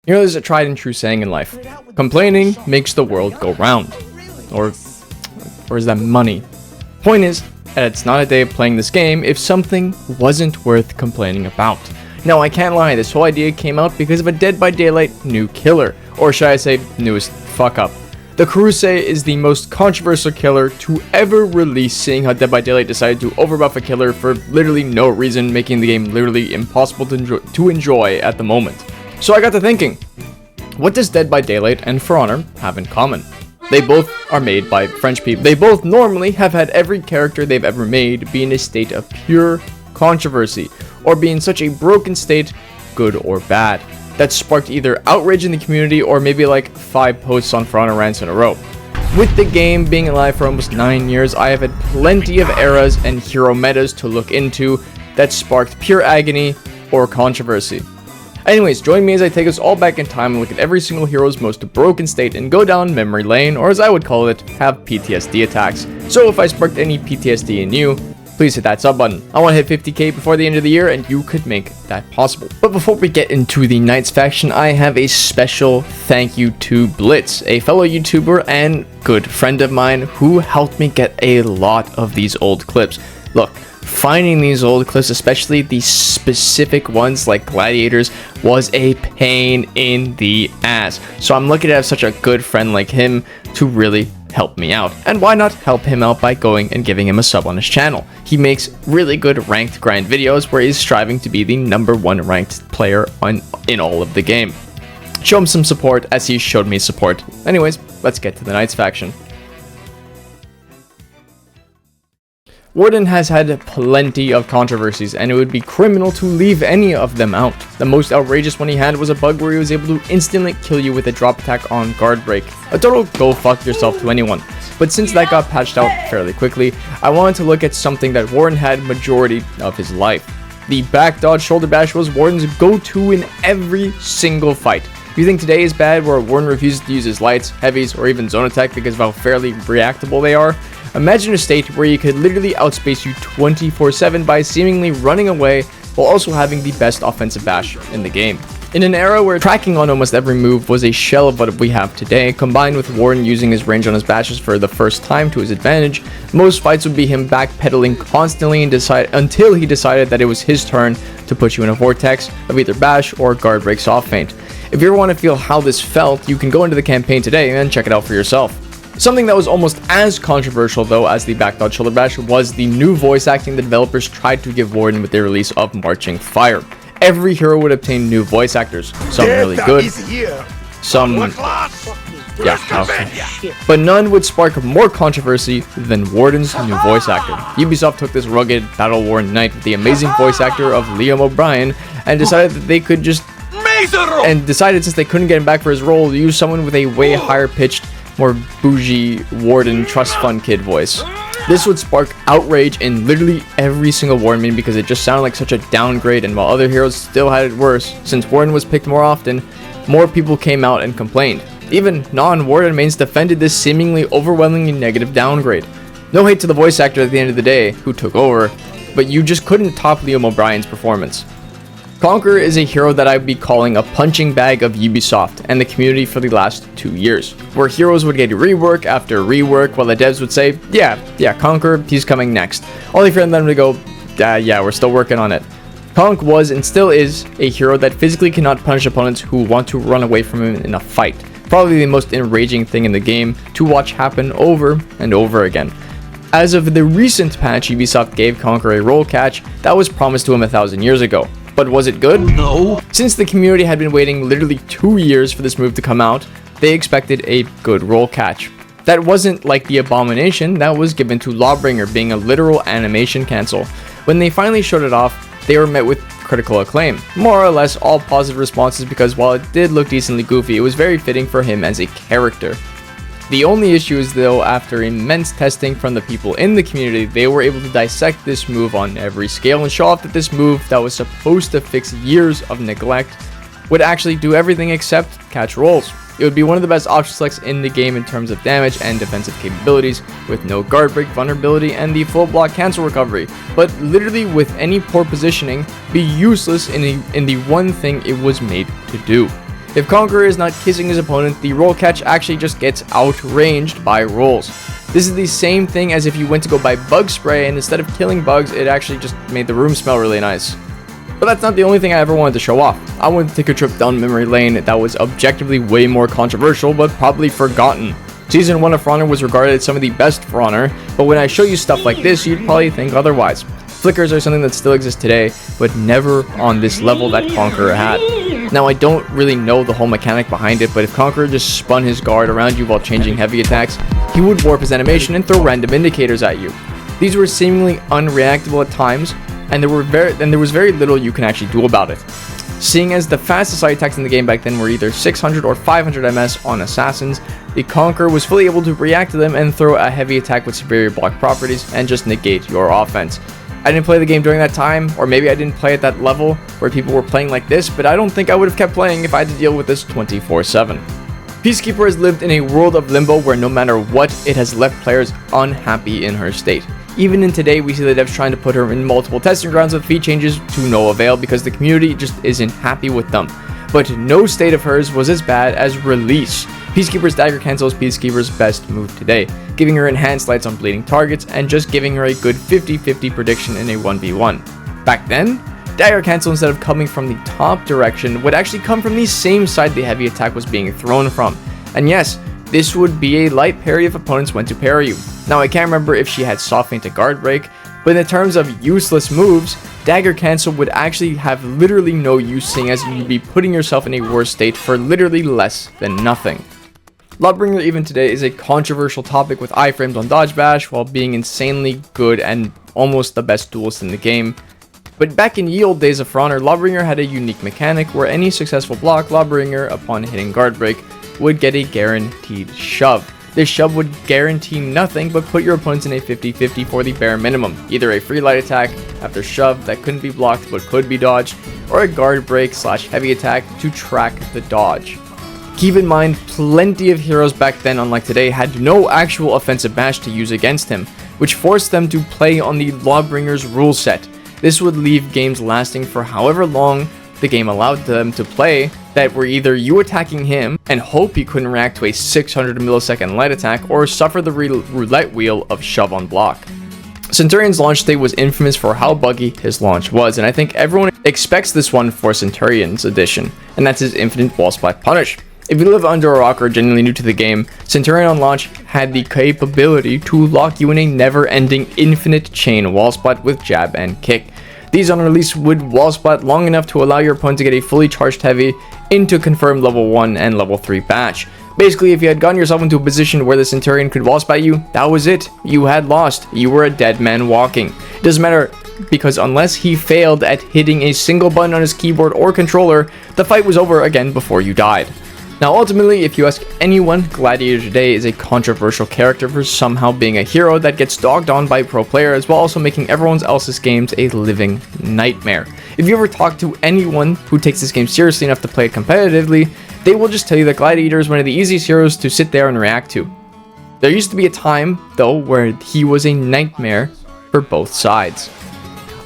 You know, there's a tried and true saying in life: complaining makes the world go round. Or is that money? Point is that it's not a day of playing this game if something wasn't worth complaining about. Now, I can't lie, this whole idea came out because of a Dead by Daylight new killer, or should I say newest fuck up. The Cruse is the most controversial killer to ever release, seeing how Dead by Daylight decided to overbuff a killer for literally no reason, making the game literally impossible to enjoy at the moment. So I got to thinking, what does Dead by Daylight and For Honor have in common? They both are made by French people. They both normally have had every character they've ever made be in a state of pure controversy, or be in such a broken state, good or bad, that sparked either outrage in the community or maybe like 5 posts on For Honor rants in a row. With the game being alive for almost 9 years, I have had plenty of eras and hero metas to look into that sparked pure agony or controversy. Anyways, join me as I take us all back in time and look at every single hero's most broken state and go down memory lane, or as I would call it, have PTSD attacks. So if I sparked any PTSD in you, please hit that sub button. I want to hit 50k before the end of the year, and you could make that possible. But before we get into the Knights faction, I have a special thank you to Blitz, a fellow YouTuber and good friend of mine who helped me get a lot of these old clips. Look, finding these old clips, especially the specific ones like Gladiators, was a pain in the ass. So I'm lucky to have such a good friend like him to really help me out. And why not help him out by going and giving him a sub on his channel? He makes really good ranked grind videos where he's striving to be the #1 ranked player in all of the game. Show him some support as he showed me support. Anyways, let's get to the Knights faction. Warden has had plenty of controversies, and it would be criminal to leave any of them out. The most outrageous one he had was a bug where he was able to instantly kill you with a drop attack on guard break. A total go fuck yourself to anyone. But since that got patched out fairly quickly, I wanted to look at something that Warden had majority of his life. The back dodge shoulder bash was Warden's go-to in every single fight. If you think today is bad where Warden refuses to use his lights, heavies, or even zone attack because of how fairly reactable they are, imagine a state where you could literally outspace you 24/7 by seemingly running away while also having the best offensive bash in the game. In an era where tracking on almost every move was a shell of what we have today, combined with Warden using his range on his bashes for the first time to his advantage, most fights would be him backpedaling constantly until he decided that it was his turn to put you in a vortex of either bash or guard break soft feint. If you ever want to feel how this felt, you can go into the campaign today and check it out for yourself. Something that was almost as controversial though as the back dodge shoulder bash was the new voice acting the developers tried to give Warden with the release of Marching Fire. Every hero would obtain new voice actors, some really good, some but none would spark more controversy than Warden's new voice actor. Ubisoft took this rugged, battle-worn knight with the amazing voice actor of Liam O'Brien and decided that they could since they couldn't get him back for his role, use someone with a way higher pitched, more bougie Warden trust fund kid voice. This would spark outrage in literally every single Warden meme because it just sounded like such a downgrade, and while other heroes still had it worse, since Warden was picked more often, more people came out and complained. Even non-Warden mains defended this seemingly overwhelmingly negative downgrade. No hate to the voice actor at the end of the day, who took over, but you just couldn't top Liam O'Brien's performance. Conq is a hero that I'd be calling a punching bag of Ubisoft and the community for the last 2 years, where heroes would get rework after rework while the devs would say, yeah, Conq, he's coming next, only for them to go, yeah, we're still working on it. Conq was and still is a hero that physically cannot punish opponents who want to run away from him in a fight. Probably the most enraging thing in the game to watch happen over and over again. As of the recent patch, Ubisoft gave Conq a roll catch that was promised to him 1,000 years ago. But was it good? No. Since the community had been waiting literally 2 years for this move to come out, they expected a good roll catch. That wasn't like the abomination that was given to Lawbringer being a literal animation cancel. When they finally showed it off, they were met with critical acclaim. More or less all positive responses because while it did look decently goofy, it was very fitting for him as a character. The only issue is though, after immense testing from the people in the community, they were able to dissect this move on every scale and show off that this move that was supposed to fix years of neglect would actually do everything except catch rolls. It would be one of the best option selects in the game in terms of damage and defensive capabilities, with no guard break vulnerability and the full block cancel recovery, but literally with any poor positioning, be useless in the one thing it was made to do. If Conqueror is not kissing his opponent, the roll catch actually just gets outranged by rolls. This is the same thing as if you went to go buy bug spray and instead of killing bugs, it actually just made the room smell really nice. But that's not the only thing I ever wanted to show off. I wanted to take a trip down memory lane that was objectively way more controversial, but probably forgotten. Season 1 of For Honor was regarded as some of the best For Honor, but when I show you stuff like this, you'd probably think otherwise. Flickers are something that still exists today, but never on this level that Conqueror had. Now, I don't really know the whole mechanic behind it, but if Conqueror just spun his guard around you while changing heavy attacks, he would warp his animation and throw random indicators at you. These were seemingly unreactable at times, and there was very little you can actually do about it. Seeing as the fastest side attacks in the game back then were either 600 or 500 MS on assassins, the Conqueror was fully able to react to them and throw a heavy attack with superior block properties and just negate your offense. I didn't play the game during that time, or maybe I didn't play at that level where people were playing like this, but I don't think I would have kept playing if I had to deal with this 24/7. Peacekeeper has lived in a world of limbo where no matter what, it has left players unhappy in her state. Even in today, we see the devs trying to put her in multiple testing grounds with feat changes to no avail because the community just isn't happy with them. But no state of hers was as bad as release. Peacekeeper's dagger cancel is Peacekeeper's best move today, giving her enhanced lights on bleeding targets and just giving her a good 50-50 prediction in a 1v1. Back then, dagger cancel instead of coming from the top direction would actually come from the same side the heavy attack was being thrown from. And yes, this would be a light parry if opponents went to parry you. Now I can't remember if she had soft feint to guard break, but in terms of useless moves, dagger cancel would actually have literally no use, seeing as you'd be putting yourself in a worse state for literally less than nothing. Lawbringer even today is a controversial topic with iframes on dodge bash while being insanely good and almost the best duelist in the game. But back in ye old days of For Honor, Lawbringer had a unique mechanic where any successful block Lawbringer upon hitting guard break would get a guaranteed shove. This shove would guarantee nothing but put your opponents in a 50-50 for the bare minimum, either a free light attack after shove that couldn't be blocked but could be dodged, or a guard break / heavy attack to track the dodge. Keep in mind, plenty of heroes back then, unlike today, had no actual offensive bash to use against him, which forced them to play on the Lawbringer's rule set. This would leave games lasting for however long the game allowed them to play, that were either you attacking him and hope he couldn't react to a 600 millisecond light attack, or suffer the roulette wheel of shove on block. Centurion's launch state was infamous for how buggy his launch was, and I think everyone expects this one for Centurion's edition, and that's his infinite wall splat punish. If you live under a rock or are genuinely new to the game, Centurion on launch had the capability to lock you in a never-ending infinite chain wall splat with jab and kick. These on release would wall splat long enough to allow your opponent to get a fully charged heavy into confirmed level 1 and level 3 batch. Basically, if you had gotten yourself into a position where the Centurion could wall splat you, that was it. You had lost. You were a dead man walking. It doesn't matter, because unless he failed at hitting a single button on his keyboard or controller, the fight was over again before you died. Now ultimately, if you ask anyone, Gladiator today is a controversial character for somehow being a hero that gets dogged on by pro players while also making everyone else's games a living nightmare. If you ever talk to anyone who takes this game seriously enough to play it competitively, they will just tell you that Gladiator is one of the easiest heroes to sit there and react to. There used to be a time, though, where he was a nightmare for both sides.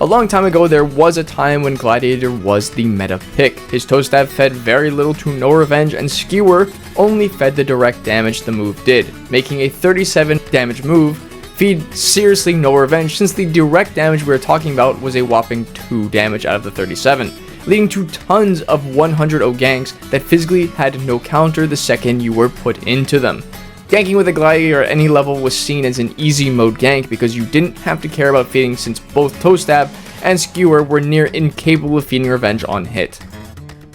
A long time ago, there was a time when Gladiator was the meta pick. His toe stab fed very little to no revenge, and Skewer only fed the direct damage the move did, making a 37 damage move feed seriously no revenge, since the direct damage we were talking about was a whopping 2 damage out of the 37, leading to tons of 100-0 ganks that physically had no counter the second you were put into them. Ganking with a Gladiator at any level was seen as an easy mode gank because you didn't have to care about feeding, since both Toe Stab and Skewer were near incapable of feeding revenge on hit.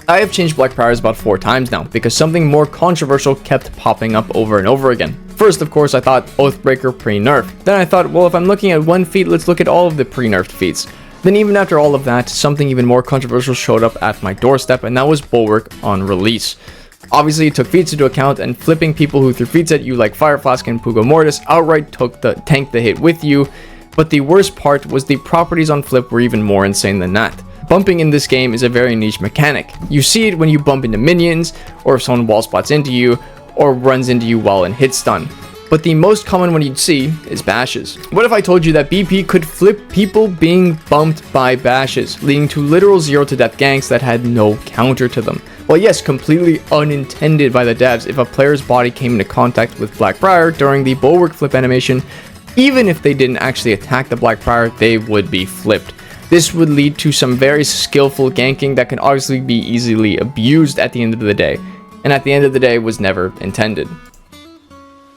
I have changed Black Priors about 4 times now because something more controversial kept popping up over and over again. First, of course, I thought Oathbreaker pre-nerf. Then I thought, well, if I'm looking at one feat, let's look at all of the pre-nerfed feats. Then even after all of that, something even more controversial showed up at my doorstep, and that was Bulwark on release. Obviously, it took feats into account, and flipping people who threw feats at you like Fire Flask and Pugo Mortis outright tanked the hit with you, but the worst part was the properties on flip were even more insane than that. Bumping in this game is a very niche mechanic. You see it when you bump into minions, or if someone wall spots into you, or runs into you while in hit stun. But the most common one you'd see is bashes. What if I told you that BP could flip people being bumped by bashes, leading to literal 0 to death ganks that had no counter to them? Well, yes, completely unintended by the devs, if a player's body came into contact with Blackbriar during the bulwark flip animation, even if they didn't actually attack the Blackbriar, they would be flipped. This would lead to some very skillful ganking that can obviously be easily abused at the end of the day, and at the end of the day was never intended.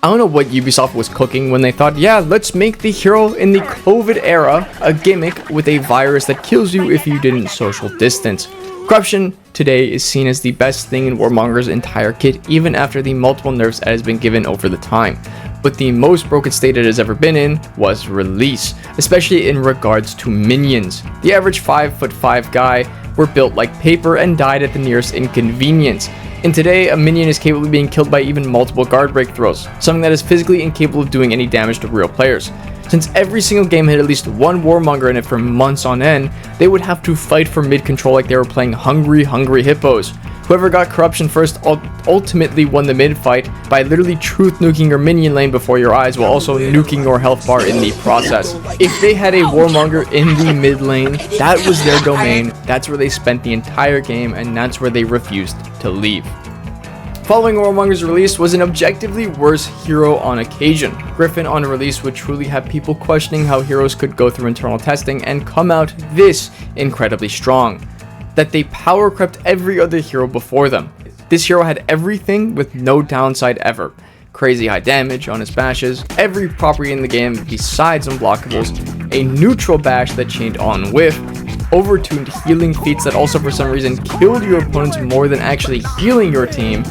I don't know what Ubisoft was cooking when they thought, yeah, let's make the hero in the COVID era a gimmick with a virus that kills you if you didn't social distance. Corruption today is seen as the best thing in Warmonger's entire kit, even after the multiple nerfs that has been given over the time. But the most broken state it has ever been in was release, especially in regards to minions. The average 5'5" guy were built like paper and died at the nearest inconvenience. And today, a minion is capable of being killed by even multiple guard break throws, something that is physically incapable of doing any damage to real players. Since every single game had at least one Warmonger in it for months on end, they would have to fight for mid control like they were playing hungry hippos. Whoever got corruption first ultimately won the mid fight by literally truth nuking your minion lane before your eyes while also nuking your health bar in the process. If they had a Warmonger in the mid lane, that was their domain, that's where they spent the entire game, and that's where they refused to leave. Following Warmonger's release was an objectively worse hero on occasion. Gryphon on release would truly have people questioning how heroes could go through internal testing and come out this incredibly strong. That they power crept every other hero before them. This hero had everything with no downside ever. Crazy high damage on his bashes, every property in the game besides unblockables, a neutral bash that chained on whiff, overtuned healing feats that also for some reason killed your opponents more than actually healing your team.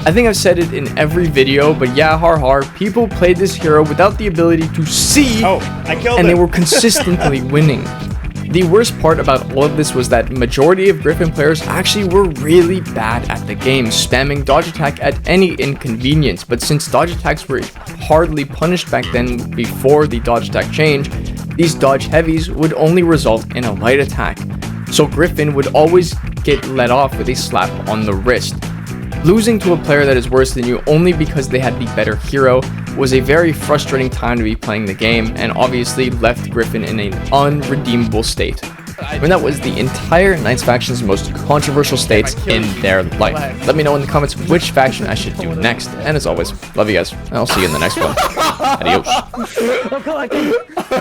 I think I've said it in every video, but yeah, people played this hero without the ability to see, and they were consistently winning. The worst part about all of this was that majority of Gryphon players actually were really bad at the game, spamming dodge attack at any inconvenience, but since dodge attacks were hardly punished back then before the dodge attack change, these dodge heavies would only result in a light attack, so Gryphon would always get let off with a slap on the wrist. Losing to a player that is worse than you only because they had the better hero was a very frustrating time to be playing the game, and obviously left Gryphon in an unredeemable state. And that was the entire Knights faction's most controversial states in their life. Let me know in the comments which faction I should do next, and as always, love you guys, and I'll see you in the next one. Adios.